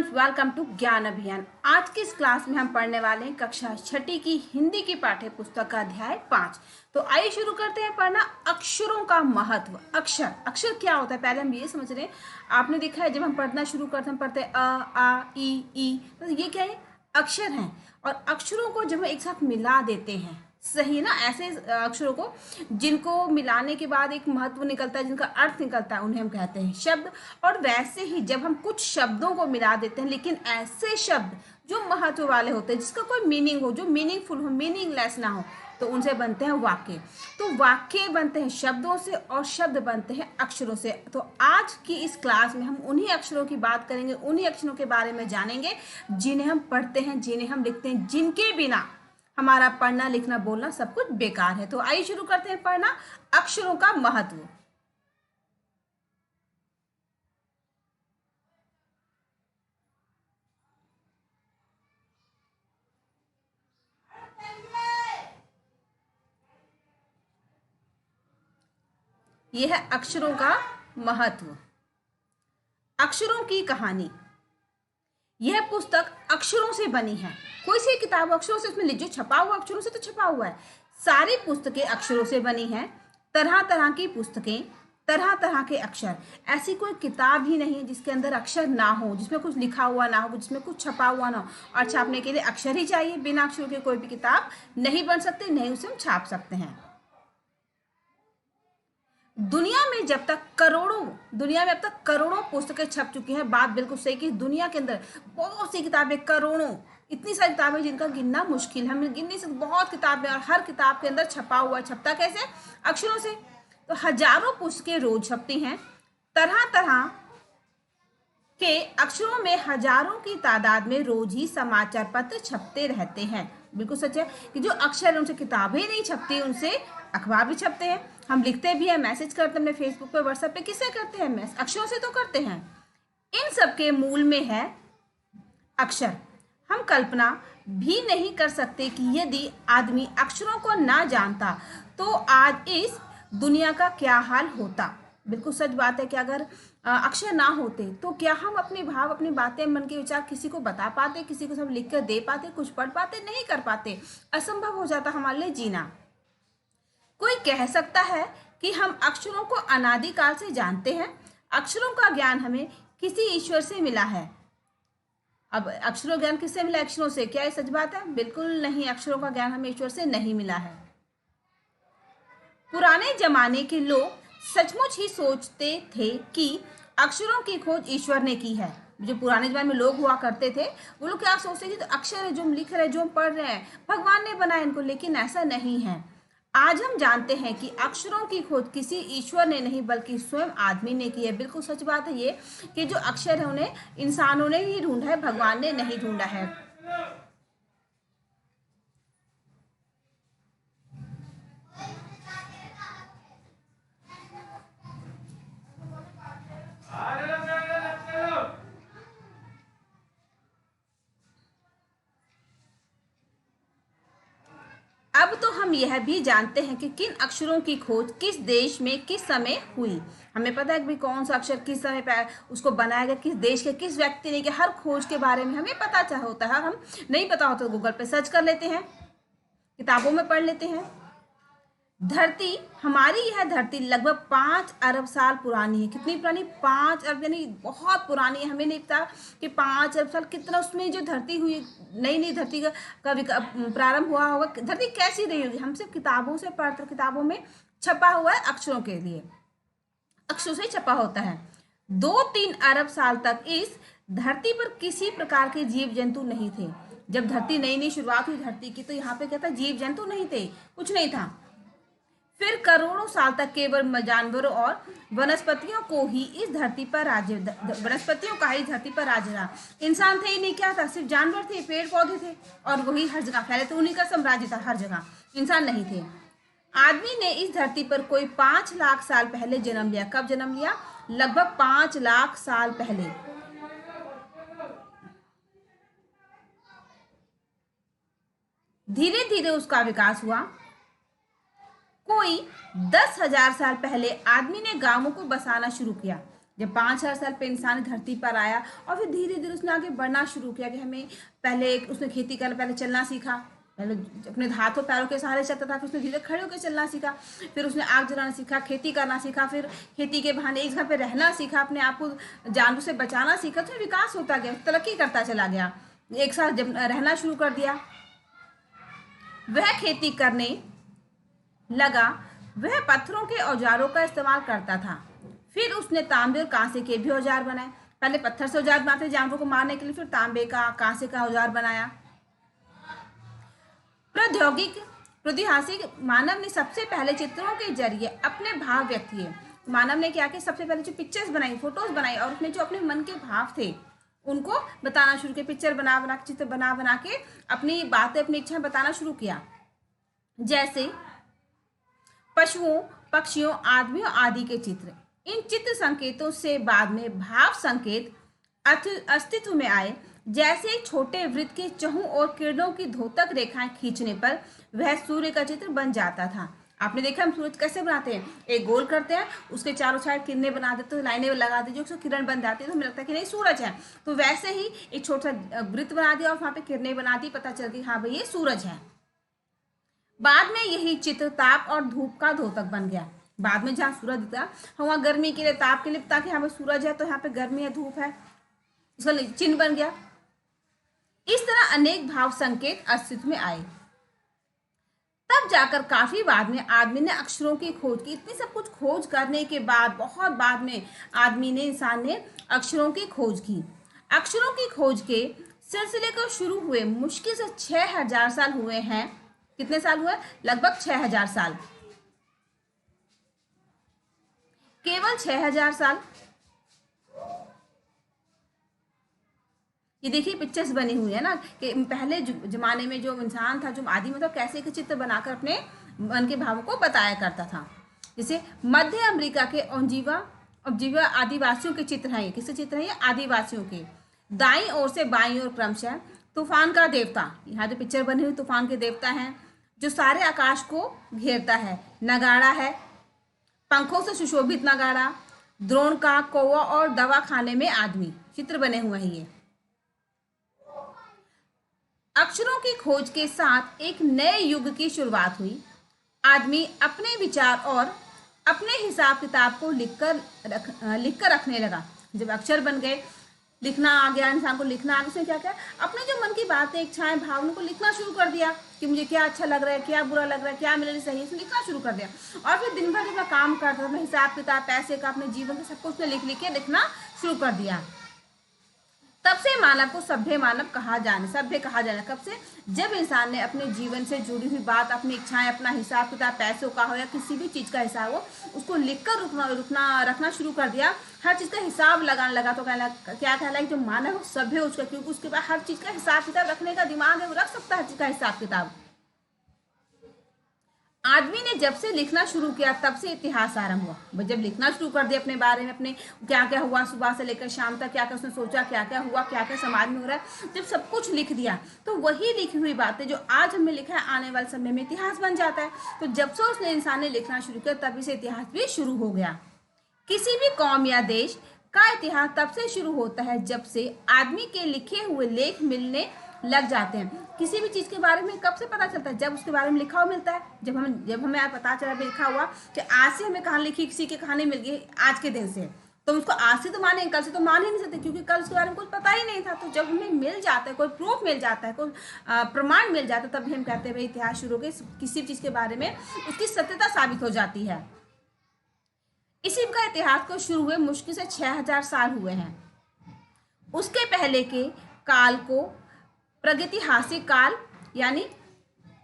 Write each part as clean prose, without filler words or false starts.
Students, welcome to ज्ञान अभियान। आज की इस क्लास में हम पढ़ने वाले हैं कक्षा छठी की हिंदी की पाठ्य पुस्तक का अध्याय 5। तो आइए शुरू करते हैं पढ़ना। अक्षरों का महत्व। अक्षर अक्षर क्या होता है, पहले हम ये समझ रहे हैं। आपने देखा है जब हम पढ़ना शुरू करते हैं, पढ़ते अ आ ई, तो ये क्या है? अक्षर हैं। और अक्षरों को जब हम एक साथ मिला देते हैं, सही ना, ऐसे अक्षरों को जिनको मिलाने के बाद एक महत्व निकलता है, जिनका अर्थ निकलता है, उन्हें हम कहते हैं शब्द। और वैसे ही जब हम कुछ शब्दों को मिला देते हैं, लेकिन ऐसे शब्द जो महत्व वाले होते हैं, जिसका कोई मीनिंग हो, जो मीनिंगफुल हो, मीनिंगलेस ना हो, तो उनसे बनते हैं वाक्य। तो वाक्य बनते हैं शब्दों से और शब्द बनते हैं अक्षरों से। तो आज की इस क्लास में हम उन्हीं अक्षरों की बात करेंगे, उन्हीं अक्षरों के बारे में जानेंगे जिन्हें हम पढ़ते हैं, जिन्हें हम लिखते हैं, जिनके बिना हमारा पढ़ना लिखना बोलना सब कुछ बेकार है। तो आइए शुरू करते हैं पढ़ना। अक्षरों का महत्व। यह है अक्षरों का महत्व। अक्षरों की कहानी। यह पुस्तक अक्षरों से बनी है। कोई सी किताब अक्षरों से, इसमें जो छपा हुआ अक्षरों से तो छपा हुआ है। सारी पुस्तकें अक्षरों से बनी हैं। तरह तरह की पुस्तकें, तरह तरह के अक्षर। ऐसी कोई किताब ही नहीं है जिसके अंदर अक्षर ना हो, जिसमें कुछ लिखा हुआ ना हो, जिसमें कुछ छपा हुआ ना हो। और छापने के लिए अक्षर ही चाहिए। बिना अक्षरों के कोई भी किताब नहीं बन सकती, नहीं उसे हम छाप सकते हैं। दुनिया में अब तक करोड़ों पुस्तकें छप चुकी हैं। बात बिल्कुल सही कि दुनिया के अंदर बहुत सी किताबें, करोड़ों, इतनी सारी किताबें जिनका गिनना मुश्किल है, हम गिन नहीं सकते। बहुत किताबें, और हर किताब के अंदर छपा हुआ। छपता कैसे? अक्षरों से। तो हजारों पुस्तकें रोज छपती हैं। तरह तरह के अक्षरों में हजारों की तादाद में रोज ही समाचार पत्र छपते रहते हैं। बिल्कुल सच है कि जो अक्षर है उनसे किताबें नहीं छपती, उनसे अखबार भी छपते हैं। हम लिखते भी हैं, मैसेज करते हैं अपने फेसबुक पे, व्हाट्सएप पे, किससे करते हैं? अक्षरों से तो करते हैं। इन सब के मूल में है अक्षर। हम कल्पना भी नहीं कर सकते कि यदि आदमी अक्षरों को ना जानता तो आज इस दुनिया का क्या हाल होता। बिल्कुल सच बात है कि अगर अक्षर ना होते तो क्या हम अपने भाव, अपनी बातें, मन के विचार किसी को बता पाते, किसी को सब लिख कर दे पाते, कुछ पढ़ पाते? नहीं कर पाते। असंभव हो जाता हमारे लिए जीना। कोई कह सकता है कि हम अक्षरों को अनादिकाल से जानते हैं। अक्षरों का ज्ञान हमें किसी ईश्वर से मिला है। अब अक्षरों ज्ञान किससे मिला? अक्षरों से। क्या ये सच बात है? बिल्कुल नहीं। अक्षरों का ज्ञान हमें ईश्वर से नहीं मिला है। पुराने जमाने के लोग सचमुच ही सोचते थे कि अक्षरों की खोज ईश्वर ने की है। जो पुराने जमाने में लोग हुआ करते थे, वो लोग क्या सोचते थे? तो अक्षर है, जो हम लिख रहे हैं, जो हम पढ़ रहे हैं, भगवान ने बनाया इनको। लेकिन ऐसा नहीं है। आज हम जानते हैं कि अक्षरों की खोज किसी ईश्वर ने नहीं बल्कि स्वयं आदमी ने की है। बिल्कुल सच बात है ये कि जो अक्षर है उन्हें इंसानों ने ही ढूंढा है, भगवान ने नहीं ढूंढा है। अब तो हम यह भी जानते हैं कि किन अक्षरों की खोज किस देश में किस समय हुई। हमें पता है कि कौन सा अक्षर किस समय पर उसको बनाया गया, किस देश के किस व्यक्ति ने, कि हर खोज के बारे में हमें पता चाह होता है। हम नहीं पता होता तो गूगल पे सर्च कर लेते हैं, किताबों में पढ़ लेते हैं। धरती, हमारी यह धरती लगभग 5 अरब साल पुरानी है। कितनी पुरानी? 5 अरब, यानी बहुत पुरानी है। हमें नहीं पता कि 5 अरब साल कितना उसमें जो धरती हुई, नई नई धरती का प्रारंभ हुआ होगा। धरती कैसी रही होगी? हम सिर्फ किताबों से पढ़ते, किताबों में छपा हुआ है अक्षरों के लिए, अक्षरों से छपा होता है। 2-3 अरब साल तक इस धरती पर किसी प्रकार के जीव जंतु नहीं थे। जब धरती नई नई शुरुआत हुई धरती की, तो यहाँ पे क्या था? जीव जंतु नहीं थे, कुछ नहीं था। फिर करोड़ों साल तक केवल जानवरों और वनस्पतियों को ही इस धरती पर वनस्पतियों का ही धरती पर राज रहा। इंसान थे ही नहीं। क्या था? सिर्फ जानवर थे, पेड़ पौधे थे, और वही हर जगह फैले थे। उन्हीं का साम्राज्य था हर जगह, इंसान नहीं थे। आदमी ने इस धरती पर कोई 5 लाख साल पहले जन्म लिया। कब जन्म लिया? लगभग 5 लाख साल पहले। धीरे धीरे उसका विकास हुआ। कोई 10,000 साल पहले आदमी ने गांवों को बसाना शुरू किया। जब 5,000 साल पे इंसान धरती पर आया और फिर धीरे धीरे उसने आगे बढ़ना शुरू किया कि हमें पहले उसने खेती करना, पहले चलना सीखा, पहले अपने हाथों पैरों के सहारे चलता था, फिर उसने धीरे खड़े होकर चलना सीखा, फिर उसने आग जलाना सीखा, खेती करना सीखा, फिर खेती के बहाने एक जगह पे रहना सीखा, अपने आप को जानवरों से बचाना सीखा। तो विकास होता गया, तरक्की करता चला गया। एक साथ जब रहना शुरू कर दिया, वह खेती करने लगा, वह पत्थरों के औजारों का इस्तेमाल करता था। फिर उसने तांबे और कांसे के भी औजार बनाए। पहले पत्थर से औजार बनाते जानवरों को मारने के लिए, फिर तांबे का कांसे का औजार बनाया। प्रौद्योगिक मानव ने सबसे पहले चित्रों के जरिए अपने भाव व्यक्त किए। मानव ने क्या किया, सबसे पहले जो पिक्चर्स बनाई, फोटोज बनाई और उसमें जो अपने मन के भाव थे उनको बताना शुरू किया। पिक्चर बना बना के, चित्र बना बना के अपनी बातें, अपनी इच्छाएं बताना शुरू किया। जैसे पशुओं, पक्षियों, आदमियों आदि के चित्र। इन चित्र संकेतों से बाद में भाव संकेत अस्तित्व में आए। जैसे एक छोटे वृत्त के चहुं और किरणों की धोतक रेखाएं खींचने पर वह सूर्य का चित्र बन जाता था। आपने देखा हम सूरज कैसे बनाते हैं, एक गोल करते हैं, उसके चारों साइड किरणें बना देते, तो लाइनें लगा दीजिए, उसको किरण बन जाती है, तो हमें लगता है कि नहीं सूरज है। तो वैसे ही एक छोटा सा वृत्त बना दिया और वहां पे किरणें बना दी, पता चल गई हाँ भाई ये सूरज है। बाद में यही चित्र ताप और धूप का द्योतक बन गया। बाद में जहाँ सूरज दिखा, वहाँ गर्मी के लिए, ताप के लिए, ताकि यहाँ पे सूरज है तो यहाँ पे गर्मी है, धूप है, उसका चिन्ह बन गया। इस तरह अनेक भाव संकेत अस्तित्व में आए। तब जाकर काफी बाद में आदमी ने अक्षरों की खोज की। इतनी सब कुछ खोज करने के बाद, बहुत बाद में इंसान ने अक्षरों की खोज की। अक्षरों की खोज के सिलसिले को शुरू हुए मुश्किल से 6,000 साल हुए हैं। कितने साल हुए? लगभग 6,000 साल, केवल 6,000 साल। ये देखिए पिक्चर्स बनी हुई है ना कि पहले जमाने में जो इंसान था, जो आदमी था, कैसे के चित्र बनाकर अपने मन के भावों को बताया करता था। जैसे मध्य अमेरिका के औजीवा आदिवासियों के चित्र हैं। किसके चित्र हैं ये? आदिवासियों के। दाईं ओर से बाईं ओर क्रमशः तूफान का देवता, यहाँ जो पिक्चर बनी हुई तूफान के देवता हैं, जो सारे आकाश को घेरता है। नगाड़ा है, पंखों से सुशोभित नगाड़ा, द्रोण का कौवा और दवा खाने में आदमी, चित्र बने हुए हैं ये। अक्षरों की खोज के साथ एक नए युग की शुरुआत हुई। आदमी अपने विचार और अपने हिसाब किताब को लिखकर रखने लगा। जब अक्षर बन गए, लिखना आ गया, इंसान को लिखना आ गया, उसने क्या किया, अपने जो मन की बातें, इच्छाएं, भावनाओं को लिखना शुरू कर दिया कि मुझे क्या अच्छा लग रहा है, क्या बुरा लग रहा है, क्या मेरे लिए सही है, उसने लिखना शुरू कर दिया। और फिर दिन भर जब काम करता था, अपने हिसाब किताब, पैसे का, अपने जीवन का सब कुछ लिख लिख के लिखना शुरू कर दिया। तब से मानव को सभ्य कहा जाने। कब से? जब इंसान ने अपने जीवन से जुड़ी हुई बात, अपनी इच्छाएं, अपना हिसाब किताब, पैसों का हो या किसी भी चीज का हिसाब हो, उसको लिखकर रखना शुरू कर दिया, हर चीज का हिसाब लगाने लगा, तो क्या कहलाए, जो मानव सभ्य हो उसका, क्योंकि उसके पास हर चीज का हिसाब किताब रखने का दिमाग है, वो रख सकता है हर चीज का हिसाब किताब। आदमी ने जब से लिखना शुरू किया तब से इतिहास आरंभ हुआ। जब लिखना शुरू कर दिया अपने बारे में, अपने क्या क्या हुआ सुबह से लेकर शाम तक, क्या क्या उसने सोचा, क्या क्या हुआ, क्या क्या समाज में हो रहा है, जब सब कुछ लिख दिया तो वही लिखी हुई बातें जो आज हमने लिखा है, आने वाले समय में इतिहास बन जाता है। तो जब से उसने इंसान ने लिखना शुरू किया तभी से इतिहास भी शुरू हो गया। किसी भी कौम या देश का इतिहास तब से शुरू होता है जब से आदमी के लिखे हुए लेख मिलने लग जाते हैं। किसी भी चीज के बारे में कब से पता चलता है? जब उसके बारे में लिखा हुआ मिलता है। जब हमें पता चला, लिखा हुआ कि आज से हमें कहानी लिखी, किसी की कहानी मिल गई आज के दिन से, तो उसको आज से तो माने, कल से तो मान ही नहीं सकते, क्योंकि कल उसके बारे में कुछ पता ही नहीं था। तो जब हमें मिल जाता है, कोई प्रूफ मिल जाता है, कोई प्रमाण मिल जाता है, तभी हम कहते हैं भाई इतिहास शुरू हो गई। किसी भी चीज के बारे में उसकी सत्यता साबित हो जाती है। इसी का इतिहास को शुरू हुए मुश्किल से 6,000 साल हुए हैं। उसके पहले के काल को प्रागैतिहासिक काल यानी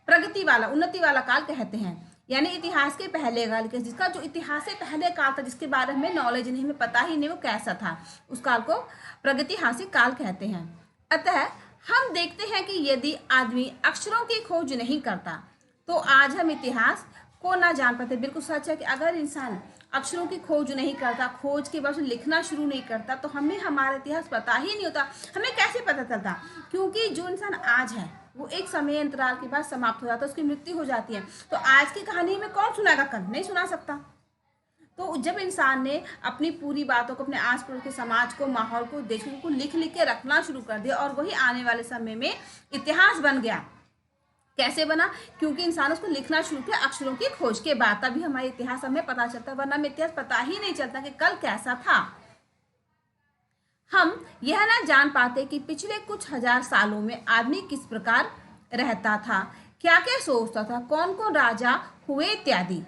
प्रगति वाला, उन्नति वाला काल कहते हैं। यानी इतिहास के पहले काल के, जिसका जो इतिहास से पहले काल था, जिसके बारे में नॉलेज नहीं, हमें पता ही नहीं वो कैसा था, उस काल को प्रागैतिहासिक काल कहते हैं। अतः हम देखते हैं कि यदि आदमी अक्षरों की खोज नहीं करता तो आज हम इतिहास को ना जान पाते। बिल्कुल सच है कि अगर इंसान अक्षरों की खोज नहीं करता, खोज के बाद लिखना शुरू नहीं करता, तो हमें हमारा इतिहास पता ही नहीं होता। हमें कैसे पता चलता? क्योंकि जो इंसान आज है वो एक समय अंतराल के बाद समाप्त हो जाता है, उसकी मृत्यु हो जाती है। तो आज की कहानी में कौन सुनाएगा? कल नहीं सुना सकता। तो जब इंसान ने अपनी पूरी बातों को, अपने आस पड़ोस के समाज को, माहौल को, देश को लिख लिख के रखना शुरू कर दिया, और वही आने वाले समय में इतिहास बन गया। कैसे बना? क्योंकि इंसान उसको लिखना शुरू किया अक्षरों की खोज के बाद, तभी हमारे इतिहास हमें पता चलता, वरना हमें इतिहास पता ही नहीं चलता कि कल कैसा था। हम यह ना जान पाते कि पिछले कुछ हजार सालों में आदमी किस प्रकार रहता था, क्या क्या सोचता था, कौन कौन राजा हुए इत्यादि।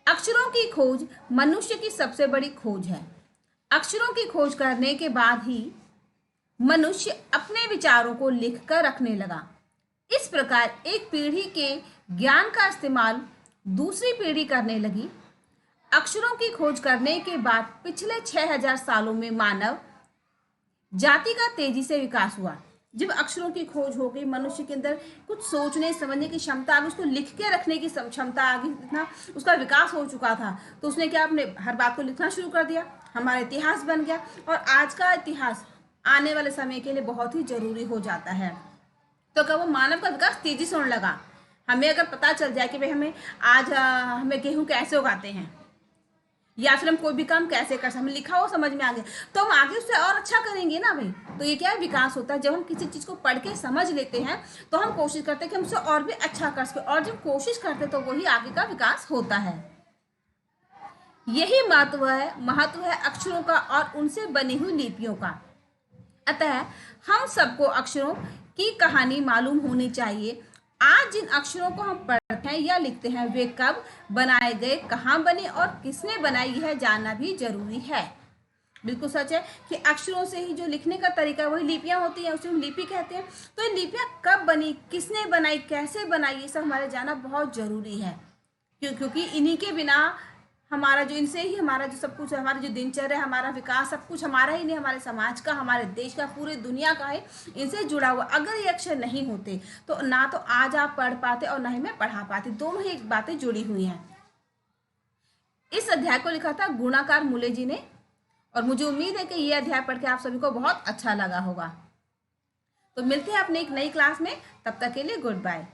अक्षरों की खोज मनुष्य की सबसे बड़ी खोज है। अक्षरों की खोज करने के बाद ही मनुष्य अपने विचारों को लिखकर रखने लगा। इस प्रकार एक पीढ़ी के ज्ञान का इस्तेमाल दूसरी पीढ़ी करने लगी। अक्षरों की खोज करने के बाद पिछले 6000 सालों में मानव जाति का तेजी से विकास हुआ। जब अक्षरों की खोज हो गई, मनुष्य के अंदर कुछ सोचने समझने की क्षमता आ गई, उसको लिख के रखने की क्षमता आ गई, इतना उसका विकास हो चुका था, तो उसने क्या, अपने हर बात को लिखना शुरू कर दिया। हमारा इतिहास बन गया, और आज का इतिहास आने वाले समय के लिए बहुत ही जरूरी हो जाता है। तो क्या वो मानव का विकास तेजी से होने लगा। हमें अगर पता चल जाए कि भाई हमें आज हमें गेहूं कैसे उगाते हैं, या फिर हम कोई भी काम कैसे कर सकते, हमें लिखा हो समझ में आ गया, तो हम आगे उससे और अच्छा करेंगे ना भाई। तो ये क्या है, विकास होता है। जब हम किसी चीज को पढ़ के समझ लेते हैं तो हम कोशिश करते हैं कि हम उससे और भी अच्छा कर सके, और जब कोशिश करते हैं तो वही आगे का विकास होता है। यही महत्व है अक्षरों का और उनसे बनी हुई लिपियों का। अतः हम सबको अक्षरों की कहानी मालूम होनी चाहिए। आज जिन अक्षरों को हम पढ़ते हैं या लिखते हैं, वे कब बनाए गए, कहाँ बने और किसने बनाई, यह जानना भी जरूरी है। बिल्कुल सच है कि अक्षरों से ही जो लिखने का तरीका, वही लिपियां होती हैं, उसे हम लिपि कहते हैं। तो ये लिपियां कब बनी, किसने बनाई, कैसे बनाई, ये सब हमारे जानना बहुत जरूरी है। क्योंकि इन्हीं के बिना हमारा जो, इनसे ही हमारा जो सब कुछ है, हमारी जो दिनचर्या, हमारा विकास, सब कुछ हमारा ही नहीं, हमारे समाज का, हमारे देश का, पूरी दुनिया का है, इनसे जुड़ा हुआ। अगर ये अक्षर नहीं होते तो ना तो आज आप पढ़ पाते और ना ही मैं पढ़ा पाती, दोनों ही बातें जुड़ी हुई हैं। इस अध्याय को लिखा था गुणाकार मूले जी ने, और मुझे उम्मीद है कि ये अध्याय पढ़ के आप सभी को बहुत अच्छा लगा होगा। तो मिलते हैं अपने एक नई क्लास में, तब तक के लिए गुड बाय।